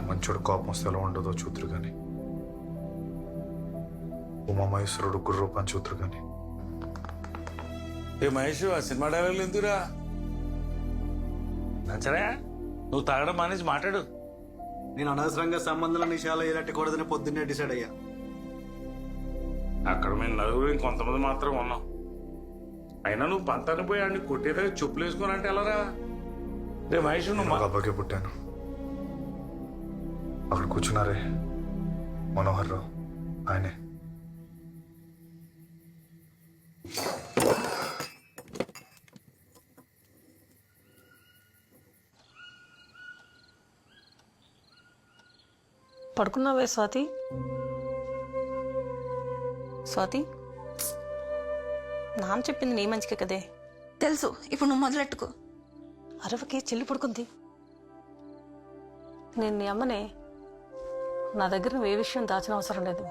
మంచోడు కోపం వస్తే ఎలా ఉండదో చూతురు కానీ ఉమామహేశ్వరుడు గురు రూపాన్ని చూతురు కానీ. ఏ మహేష్, ఆ సినిమా డైలాగులు ఎందుకురా నచ్చరా? నువ్వు తాగడం మానేసి మాట్లాడు. నేను అనవసరంగా సంబంధాల నిషాలు ఎలట్టకూడదని పొద్దున్నే డిసైడ్ అయ్యా. అక్కడ మేము నలుగురు ఇంకొంతమంది మాత్రం ఉన్నాం. అయినా నువ్వు పంతాన్ని పోయి ఆడిని కొట్టేదా చెప్పులు వేసుకోనంటే ఎలారా? రే మహేష్, నువ్వు ఒక అబ్బాయికి పుట్టాను. అక్కడ కూర్చున్నారే మనోహర్ రావు, ఆయనే. పడుకున్నావే స్వాతి? స్వాతి, నాన్న చెప్పింది నీ మంచికే కదే. తెలుసు, ఇప్పుడు నువ్వు మొదలెట్టుకో. అరవకే, చెల్లి పడుకుంది. నేను నీ అమ్మనే. నా దగ్గర నువ్వు ఏ విషయం దాచిన అవసరం లేదు.